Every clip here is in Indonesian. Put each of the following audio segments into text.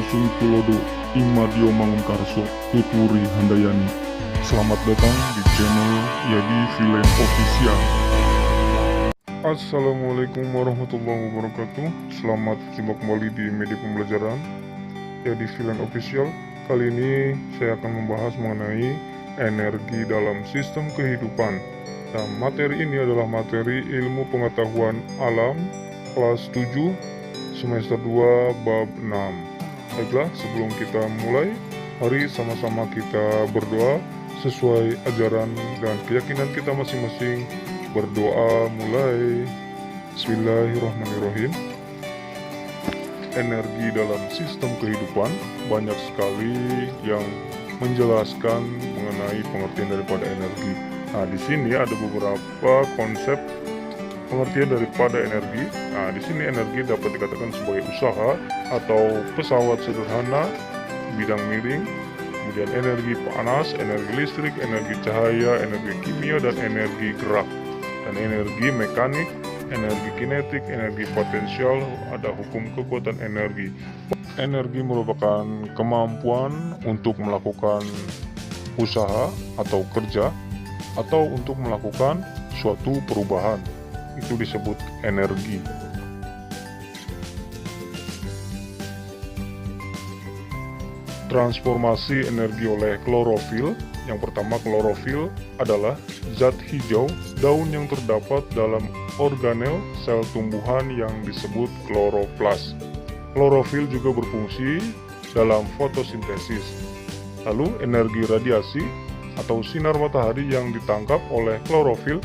Sui Tulodo, Ingmadio Mangunkarso, Tuturi Handayani. Selamat datang di channel Yadi Villain Official. Assalamualaikum warahmatullahi wabarakatuh. Selamat berjumpa kembali di media pembelajaran Yadi Villain Official. Kali ini saya akan membahas mengenai energi dalam sistem kehidupan. Nah, materi ini adalah materi ilmu pengetahuan alam kelas 7 semester 2 bab 6. Baiklah, sebelum kita mulai, mari sama-sama kita berdoa sesuai ajaran dan keyakinan kita masing-masing. Berdoa mulai. Bismillahirrahmanirrahim. Energi dalam sistem kehidupan, banyak sekali yang menjelaskan mengenai pengertian daripada energi. Nah, di sini ada beberapa konsep pengertian daripada energi. Nah, di sini energi dapat dikatakan sebagai usaha atau pesawat sederhana, bidang miring, kemudian energi panas, energi listrik, energi cahaya, energi kimia, dan energi gerak. Dan energi mekanik, energi kinetik, energi potensial, ada hukum kekuatan energi. Energi merupakan kemampuan untuk melakukan usaha atau kerja, atau untuk melakukan suatu perubahan. Itu disebut energi. Transformasi energi oleh klorofil. Yang pertama, klorofil adalah zat hijau daun yang terdapat dalam organel sel tumbuhan yang disebut kloroplas. Klorofil juga berfungsi dalam fotosintesis. Lalu energi radiasi atau sinar matahari yang ditangkap oleh klorofil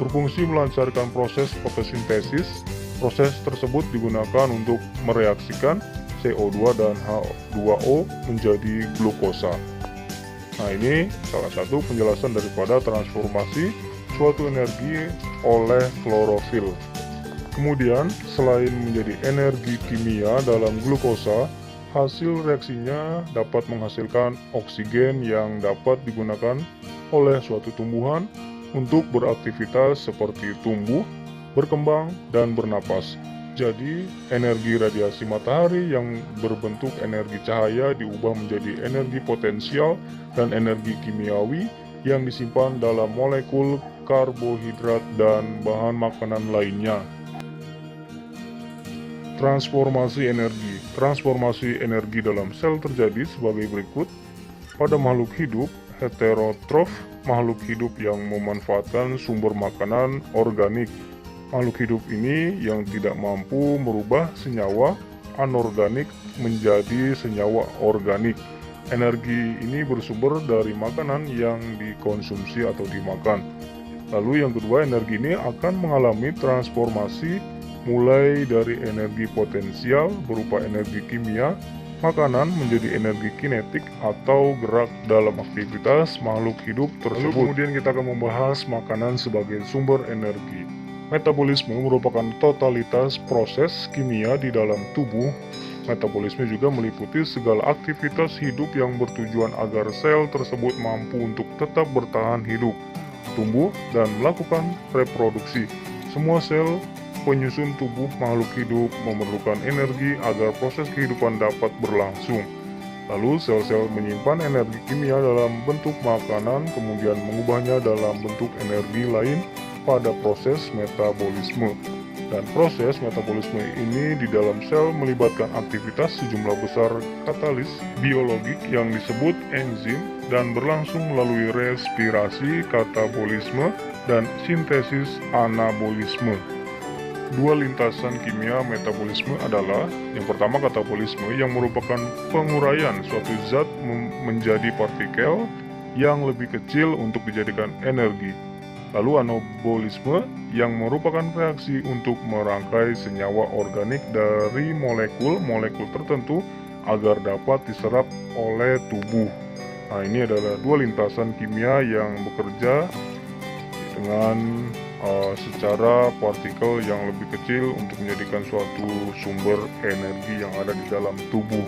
berfungsi melancarkan proses fotosintesis. Proses tersebut digunakan untuk mereaksikan CO2 dan H2O menjadi glukosa. Nah, ini salah satu penjelasan daripada transformasi suatu energi oleh klorofil. Kemudian, selain menjadi energi kimia dalam glukosa, hasil reaksinya dapat menghasilkan oksigen yang dapat digunakan oleh suatu tumbuhan untuk beraktivitas seperti tumbuh, berkembang, dan bernapas. Jadi, energi radiasi matahari yang berbentuk energi cahaya diubah menjadi energi potensial dan energi kimiawi yang disimpan dalam molekul karbohidrat dan bahan makanan lainnya. Transformasi energi. Transformasi energi dalam sel terjadi sebagai berikut. Pada makhluk hidup heterotrof, makhluk hidup yang memanfaatkan sumber makanan organik. Makhluk hidup ini yang tidak mampu merubah senyawa anorganik menjadi senyawa organik. Energi ini bersumber dari makanan yang dikonsumsi atau dimakan. Lalu yang kedua, energi ini akan mengalami transformasi mulai dari energi potensial berupa energi kimia, makanan menjadi energi kinetik atau gerak dalam aktivitas makhluk hidup tersebut. Lalu kemudian kita akan membahas makanan sebagai sumber energi. Metabolisme merupakan totalitas proses kimia di dalam tubuh. Metabolisme juga meliputi segala aktivitas hidup yang bertujuan agar sel tersebut mampu untuk tetap bertahan hidup, tumbuh, dan melakukan reproduksi. Semua sel penyusun tubuh makhluk hidup memerlukan energi agar proses kehidupan dapat berlangsung. Lalu sel-sel menyimpan energi kimia dalam bentuk makanan, kemudian mengubahnya dalam bentuk energi lain pada proses metabolisme. Dan proses metabolisme ini di dalam sel melibatkan aktivitas sejumlah besar katalis biologik yang disebut enzim dan berlangsung melalui respirasi katabolisme dan sintesis anabolisme. Dua lintasan kimia metabolisme adalah yang pertama katabolisme yang merupakan penguraian suatu zat menjadi partikel yang lebih kecil untuk dijadikan energi. Lalu anabolisme yang merupakan reaksi untuk merangkai senyawa organik dari molekul-molekul tertentu agar dapat diserap oleh tubuh. Nah, ini adalah dua lintasan kimia yang bekerja dengan secara partikel yang lebih kecil untuk menjadikan suatu sumber energi yang ada di dalam tubuh.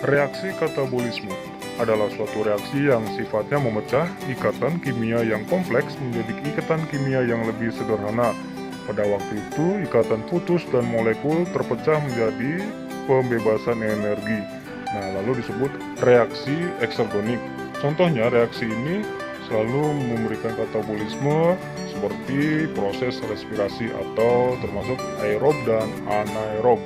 Reaksi katabolisme adalah suatu reaksi yang sifatnya memecah ikatan kimia yang kompleks menjadi ikatan kimia yang lebih sederhana. Pada waktu itu, ikatan putus dan molekul terpecah menjadi pembebasan energi. Nah, lalu disebut reaksi eksergonik. Contohnya, reaksi ini selalu memberikan katabolisme seperti proses respirasi atau termasuk aerob dan anaerob.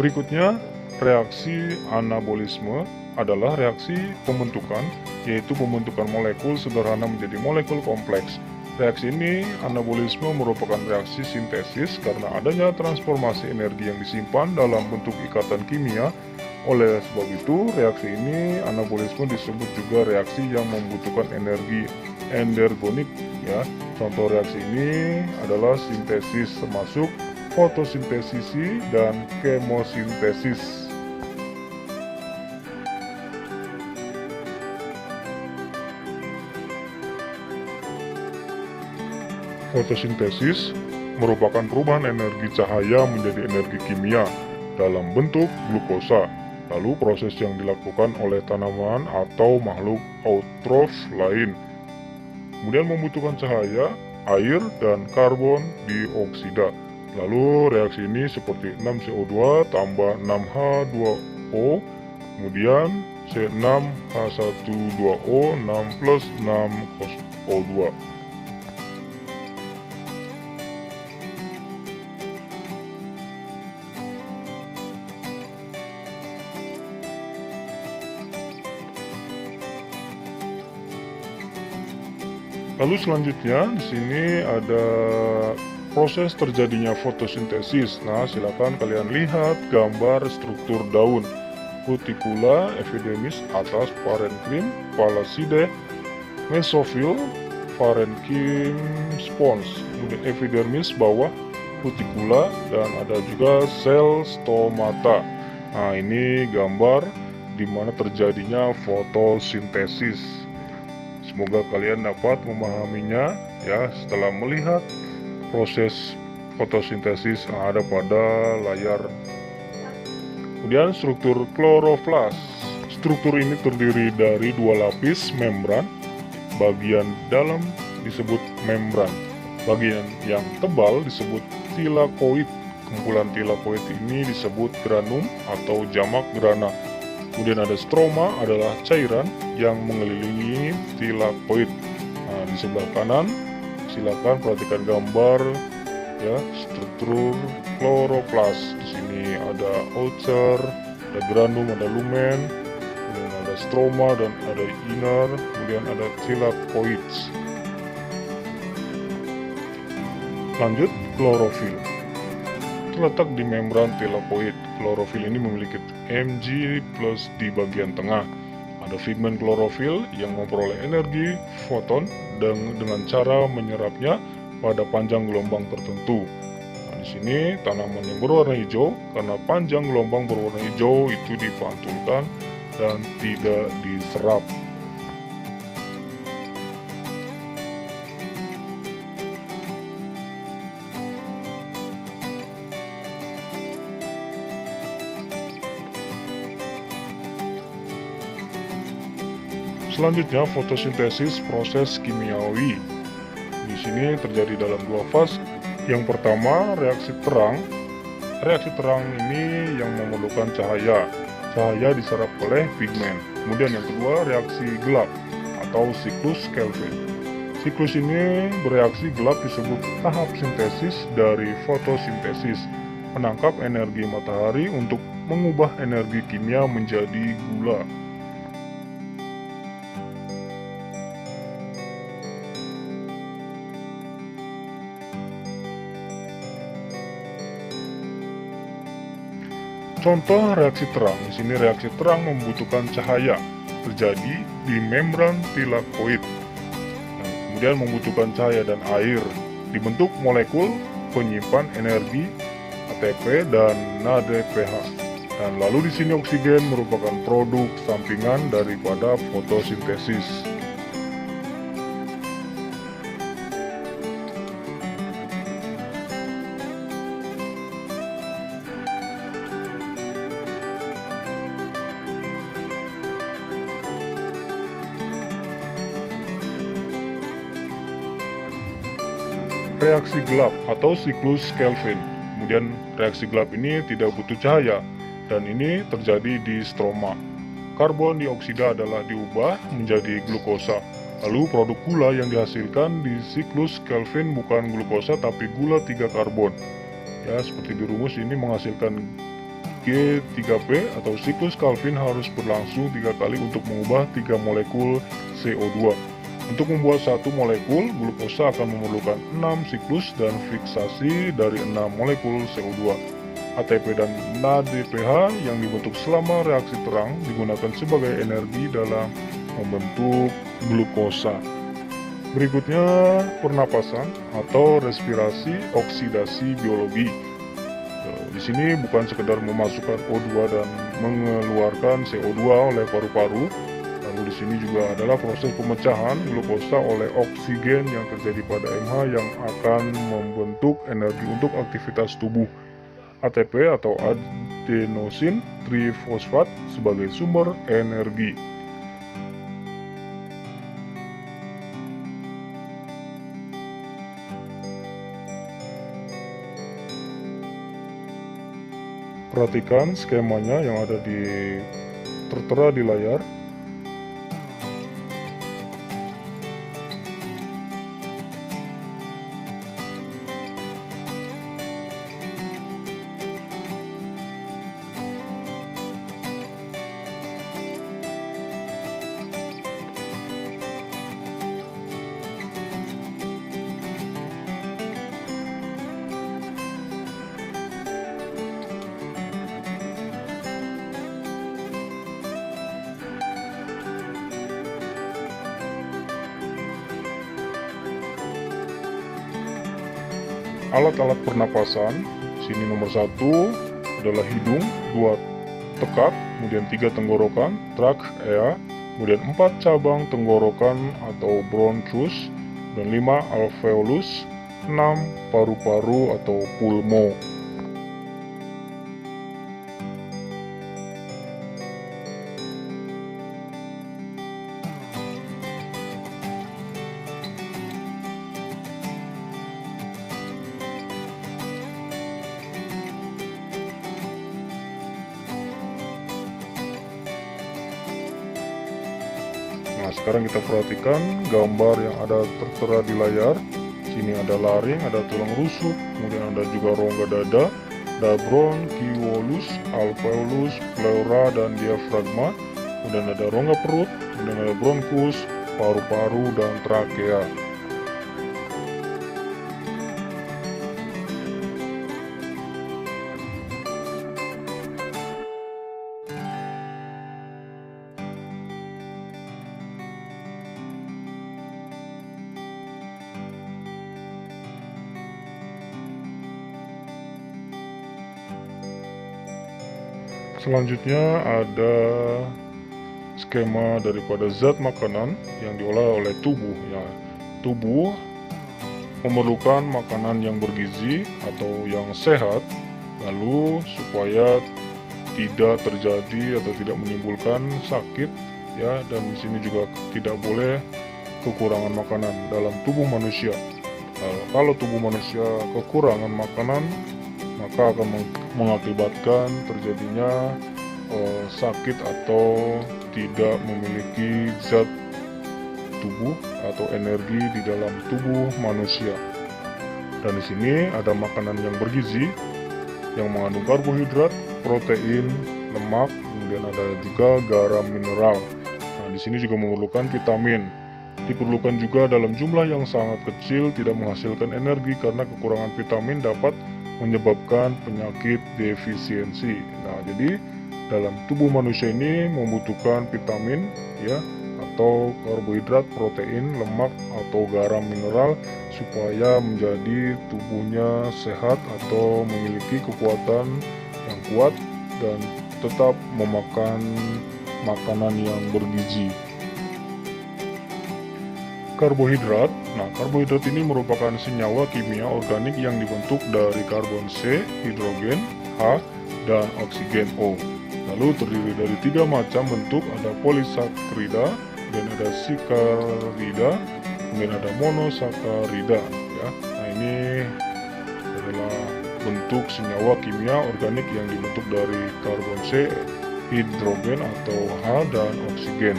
Berikutnya, reaksi anabolisme adalah reaksi pembentukan, yaitu pembentukan molekul sederhana menjadi molekul kompleks. Reaksi ini, anabolisme, merupakan reaksi sintesis karena adanya transformasi energi yang disimpan dalam bentuk ikatan kimia. Oleh sebab itu, reaksi ini, anabolisme, disebut juga reaksi yang membutuhkan energi endergonik. Ya, contoh reaksi ini adalah sintesis, termasuk fotosintesis dan kemosintesis. Fotosintesis merupakan perubahan energi cahaya menjadi energi kimia dalam bentuk glukosa. Lalu proses yang dilakukan oleh tanaman atau makhluk autotrof lain. Kemudian membutuhkan cahaya, air, dan karbon dioksida. Lalu reaksi ini seperti 6CO2 tambah 6H2O, kemudian C6H12O 6 plus 6O2. Lalu selanjutnya di sini ada proses terjadinya fotosintesis. Nah, silakan kalian lihat gambar struktur daun. Cuticula, epidermis atas, parenchyma, pallide, mesofil, parenchyma spons. Kemudian epidermis bawah, cuticula, dan ada juga sel stomata. Nah, ini gambar di mana terjadinya fotosintesis. Semoga kalian dapat memahaminya ya setelah melihat proses fotosintesis yang ada pada layar. Kemudian struktur kloroplas. Struktur ini terdiri dari dua lapis membran. Bagian dalam disebut membran. Bagian yang tebal disebut tilakoid. Kumpulan tilakoid ini disebut granum atau jamak grana. Kemudian ada stroma, adalah cairan yang mengelilingi tilakoid. Nah, di sebelah kanan silakan perhatikan gambar ya struktur kloroplas. Di sini ada outer, ada granum, ada lumen, kemudian ada stroma dan ada inner, kemudian ada tilakoids. Lanjut, klorofil. Terletak di membran tilakoid. Klorofil ini memiliki Mg plus di bagian tengah. Ada pigmen klorofil yang memperoleh energi foton dengan cara menyerapnya pada panjang gelombang tertentu. Nah, di sini tanaman yang berwarna hijau karena panjang gelombang berwarna hijau itu dipantulkan dan tidak diserap. Selanjutnya, fotosintesis proses kimiawi. Di sini terjadi dalam dua fase. Yang pertama, reaksi terang. Reaksi terang ini yang memerlukan cahaya. Cahaya diserap oleh pigmen. Kemudian yang kedua, reaksi gelap atau siklus Kelvin. Siklus ini bereaksi gelap disebut tahap sintesis dari fotosintesis. Menangkap energi matahari untuk mengubah energi kimia menjadi gula. Contoh reaksi terang. Di sini reaksi terang membutuhkan cahaya, terjadi di membran tilakoid. Kemudian membutuhkan cahaya dan air, dibentuk molekul penyimpan energi ATP dan NADPH. Dan lalu di sini oksigen merupakan produk sampingan daripada fotosintesis. reaksi gelap atau siklus Kelvin. Kemudian reaksi gelap ini tidak butuh cahaya, dan ini terjadi di stroma. Karbon dioksida adalah diubah menjadi glukosa. Lalu produk gula yang dihasilkan di siklus Kelvin bukan glukosa tapi gula 3 karbon. Ya, seperti di rumus ini menghasilkan G3P atau siklus Kelvin harus berlangsung 3 kali untuk mengubah 3 molekul CO2. Untuk membuat satu molekul, glukosa akan memerlukan 6 siklus dan fiksasi dari 6 molekul CO2. ATP dan NADPH yang dibentuk selama reaksi terang digunakan sebagai energi dalam membentuk glukosa. Berikutnya, pernapasan atau respirasi oksidasi biologi. Di sini bukan sekedar memasukkan O2 dan mengeluarkan CO2 oleh paru-paru. Lalu di sini juga adalah proses pemecahan glukosa oleh oksigen yang terjadi pada MH yang akan membentuk energi untuk aktivitas tubuh. ATP atau adenosin trifosfat sebagai sumber energi. Perhatikan skemanya yang ada tertera di layar. Alat-alat pernapasan, sini nomor 1 adalah hidung, 2 tekak, kemudian 3 tenggorokan, trachea, kemudian 4 cabang tenggorokan atau bronchus, dan 5 alveolus, 6 paru-paru atau pulmo. Nah, sekarang kita perhatikan gambar yang ada tertera di layar. Sini ada laring, ada tulang rusuk, kemudian ada juga rongga dada, ada bronchiolus, alveolus, pleura, dan diafragma. Kemudian ada rongga perut, kemudian ada bronkus, paru-paru, dan trakea. Selanjutnya ada skema daripada zat makanan yang diolah oleh tubuh. Ya, tubuh memerlukan makanan yang bergizi atau yang sehat, lalu supaya tidak terjadi atau tidak menimbulkan sakit, ya. Dan di sini juga tidak boleh kekurangan makanan dalam tubuh manusia. Kalau tubuh manusia kekurangan makanan, maka akan mengakibatkan terjadinya sakit atau tidak memiliki zat tubuh atau energi di dalam tubuh manusia. Dan di sini ada makanan yang bergizi yang mengandung karbohidrat, protein, lemak, kemudian ada juga garam mineral. Nah, di sini juga memerlukan vitamin. Diperlukan juga dalam jumlah yang sangat kecil, tidak menghasilkan energi karena kekurangan vitamin dapat menyebabkan penyakit defisiensi. Nah, jadi dalam tubuh manusia ini membutuhkan vitamin, ya, atau karbohidrat, protein, lemak, atau garam mineral supaya menjadi tubuhnya sehat atau memiliki kekuatan yang kuat dan tetap memakan makanan yang bergizi. Karbohidrat. Nah, karbohidrat ini merupakan senyawa kimia organik yang dibentuk dari karbon C, hidrogen H, dan oksigen O. Lalu terdiri dari 3 macam bentuk, ada polisakarida, dan ada sikarida, kemudian ada monosakarida. Ya. Nah, ini adalah bentuk senyawa kimia organik yang dibentuk dari karbon C, hidrogen atau H, dan oksigen.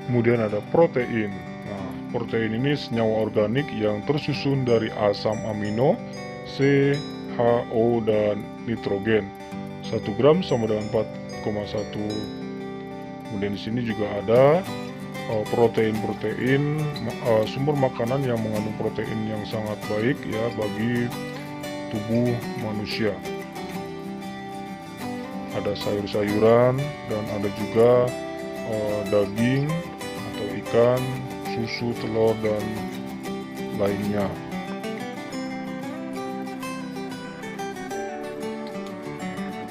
Kemudian ada protein. Nah, protein ini senyawa organik yang tersusun dari asam amino, C, H, O, dan nitrogen. 1 gram sama dengan 4,1. Kemudian di sini juga ada protein-protein, sumber makanan yang mengandung protein yang sangat baik ya bagi tubuh manusia. Ada sayur-sayuran dan ada juga daging atau ikan, susu, telur, dan lainnya.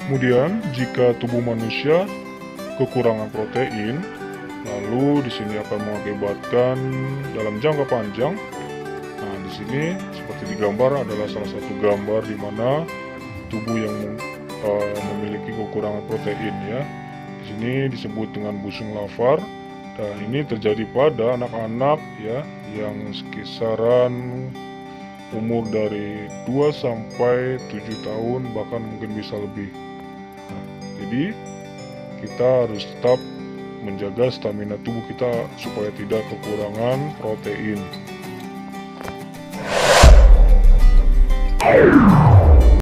Kemudian jika tubuh manusia kekurangan protein, lalu di sini akan mengakibatkan dalam jangka panjang. Nah, di sini seperti digambar adalah salah satu gambar di mana tubuh yang memiliki kekurangan protein ya. Di sini disebut dengan busung lafar, dan ini terjadi pada anak-anak ya yang sekisaran umur dari 2 sampai 7 tahun, bahkan mungkin bisa lebih. Nah, jadi kita harus tetap menjaga stamina tubuh kita supaya tidak kekurangan protein.